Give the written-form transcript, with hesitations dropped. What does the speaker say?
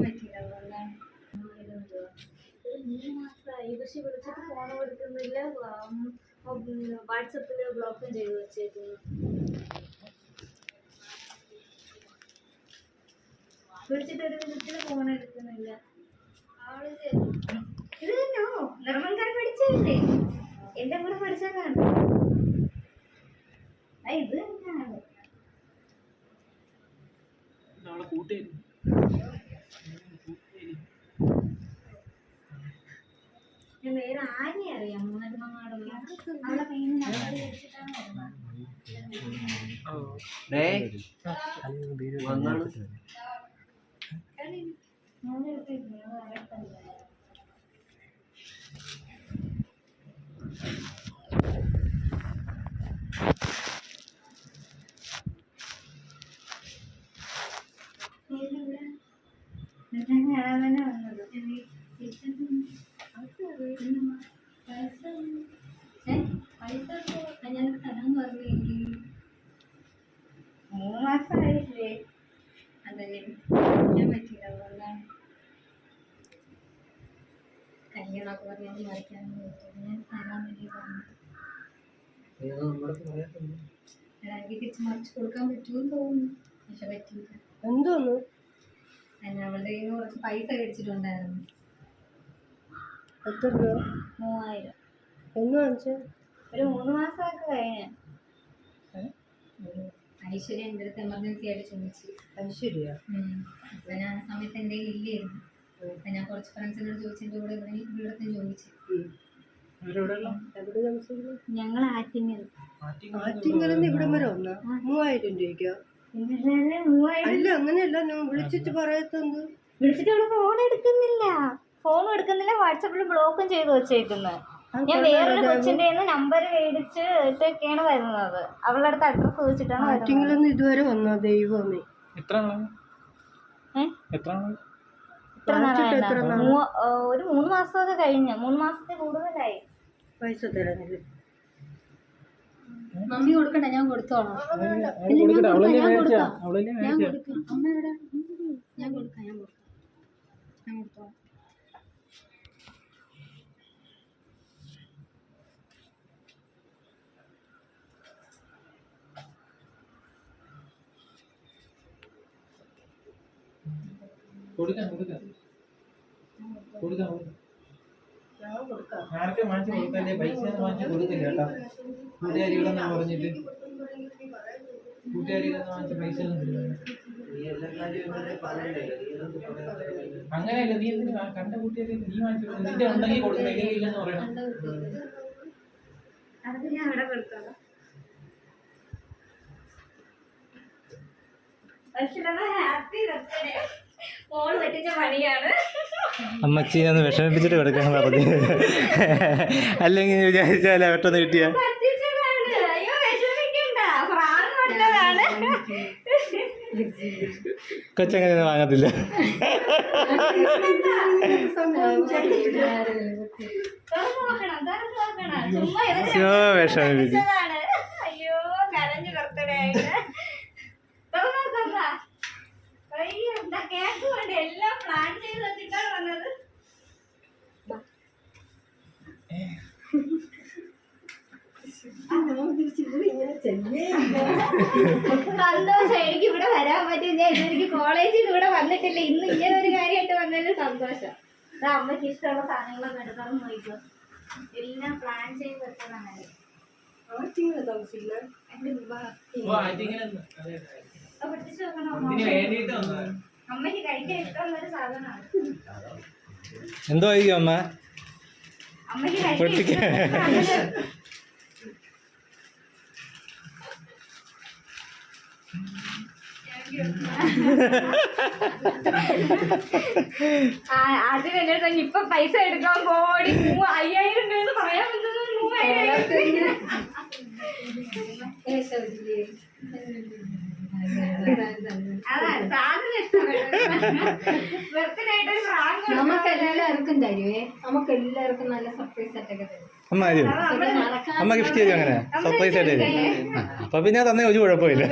പറ്റില്ല. അതുകൊണ്ടാണ് 3 മാസമായി. പക്ഷെ വിളിച്ചിട്ട് ഫോൺ കൊടുക്കുന്നില്ല. വാട്സപ്പിൽ ബ്ലോക്കും ചെയ്ത് വെച്ചേക്കുന്നു. വിളിച്ചിട്ട് ഒരു വിധത്തിൽ ഫോൺ എടുക്കുന്നില്ല. ഇത് തന്നോ നിർമ്മൽക്കാർ പഠിച്ചതല്ലേ? എന്റെ കൂടെ പഠിച്ചതാണ്. ഇത് തന്നെയാണ്. ഞാൻ വേറെ ആരെയും അറിയാം. മൂന്നടുമങ്ങാടുള്ള അവളെ കയ്യിൽ നിന്ന് നമ്പർ വെച്ചിട്ടാണ് കാണാൻ വന്നത്. പൈസ ഞാൻ തരാന്ന് പറഞ്ഞു. 3 മാസമായില്ലേ? അതല്ലേ ഞാൻ പറ്റില്ല. അതുകൊണ്ടാണ് കല്യാണമൊക്കെ പറഞ്ഞാൽ മറിക്കാനൊന്നും പറ്റില്ല. ഞാൻ തരാൻ വേണ്ടി പറഞ്ഞു. എനിക്ക് തിരിച്ച് മറിച്ച് കൊടുക്കാൻ പറ്റുമെന്ന് തോന്നുന്നു. പക്ഷെ പറ്റില്ല. എന്തോന്നു അവളുടെ കയ്യിൽ നിന്ന് കുറച്ച് പൈസ മേടിച്ചിട്ടുണ്ടായിരുന്നു. എത്ര രൂപ? 3000. എന്ന് കാണിച്ചു. ഒരു 3 മാസമൊക്കെ കഴിഞ്ഞ ഐശ്വര്യ എൻ്റെ അടുത്ത് എമർജൻസി ആയിട്ട് ചോദിച്ചു. ഐശ്വര്യ? അപ്പൊ ഞാൻ ആ സമയത്ത് എൻ്റെ കയ്യിൽ ഇല്ലായിരുന്നു. അപ്പൊ ഞാൻ കുറച്ച് ഫ്രണ്ട്സിനോട് ചോദിച്ചതിൻ്റെ കൂടെ ഇവിടത്തെ ചോദിച്ചു. ഞങ്ങൾ ആറ്റിങ്ങൽ. ആറ്റിങ്ങൽ ഇവിടം വരെ വന്ന 3000 രൂപയ്ക്കോ? അല്ല അങ്ങനെയല്ല, ഞാൻ വിളിച്ചിട്ട് പറയത്തെന്ത്. വിളിച്ചിട്ട് അവള് ഫോൺ എടുക്കുന്നില്ല. വാട്സാപ്പിൽ ബ്ലോക്കും ചെയ്ത് വെച്ചേക്കുന്നത്. ഞാൻ വേറൊരു കൊച്ചിന്റെ നമ്പർ മേടിച്ച് ഇട്ടൊക്കെയാണ് വരുന്നത്. അവളുടെ അടുത്ത് അഡ്രസ് ചോദിച്ചിട്ടാണ് ആറ്റിങ്ങലൊന്നും ഇതുവരെ വന്നോ? ദൈവമേ, ഒരു 3 മാസമൊക്കെ കഴിഞ്ഞു. 3 മാസത്തിൽ കൂടുതലായി. പൈസ തരാനില്ല. മമ്മി കൊടുക്കണ്ട, ഞാൻ കൊടുത്തോളാം. ഞാൻ കൊടുക്കാം. അമ്മ എവിടെ? ഞാൻ കൊടുത്തോളാം. ആർക്കും വാങ്ങിച്ചു കൊടുക്കല്ലേ, പൈസ വാങ്ങിച്ചു കൊടുക്കില്ല കേട്ടോ. കൂട്ടുകാരികളെന്ന് പറഞ്ഞിട്ട് കൂട്ടുകാരികളെന്ന് വാങ്ങിച്ച പൈസ അങ്ങനെയല്ല. നീ എന്തിനു കണ്ട കൂട്ടുകാരി നീ വാങ്ങിച്ചു കൊടുക്കും? നിന്റെ ഉണ്ടെങ്കിൽ കൊടുക്കണം, ഇല്ലെങ്കിൽ ഇല്ലെന്ന് പറയണം. അമ്മച്ചീനെ ഒന്ന് വിഷമിപ്പിച്ചിട്ട് കൊടുക്കാൻ പറഞ്ഞു. അല്ലെങ്കിൽ വിചാരിച്ചാല പെട്ടെന്ന് കിട്ടിയ കൊച്ചങ്ങനെ വാങ്ങത്തില്ല. വിഷമിപ്പിച്ചു. എല്ലാം പ്ലാൻ ചെയ്ത് വെച്ചിട്ടാണ് വന്നത്. സന്തോഷം. എനിക്ക് ഇവിടെ വരാൻ പറ്റും. ഞാൻ എനിക്ക് കോളേജിൽ നിന്ന് ഇവിടെ വന്നിട്ടില്ല. ഇന്ന് ഇങ്ങനെ ഒരു കാര്യമായിട്ട് വന്നതിന് സന്തോഷം. അമ്മയ്ക്ക് ഇഷ്ടമുള്ള സാധനങ്ങളൊക്കെ എടുക്കാമെന്ന് നോക്കിക്കോ. എല്ലാം പ്ലാൻ ചെയ്ത് വെച്ചതാണ്. അമ്മയ്ക്ക് കഴിക്കാൻ ഇഷ്ടമുള്ളൊരു സാധനമാണ്. എന്തോ ആയിരിക്കും അമ്മ? അമ്മയ്ക്ക് കഴിക്കാൻ അത് വലിയ ഇപ്പൊ പൈസ എടുക്കാൻ പോടി 5000 രൂപ പറയാൻ പറ്റുന്നത് 3000. അതാണ് സാധനം നമുക്ക് എല്ലാവർക്കും തരുവേ. നമുക്ക് എല്ലാവർക്കും നല്ല സർപ്രൈസ് ആയിട്ടൊക്കെ തരും. അമ്മ ഗിഫ്റ്റ് ചെയ്തു അങ്ങനെ സർപ്രൈസ് ആയിട്ട് തരും. അപ്പൊ പിന്നെ തന്നെ ഒരു കുഴപ്പമില്ല.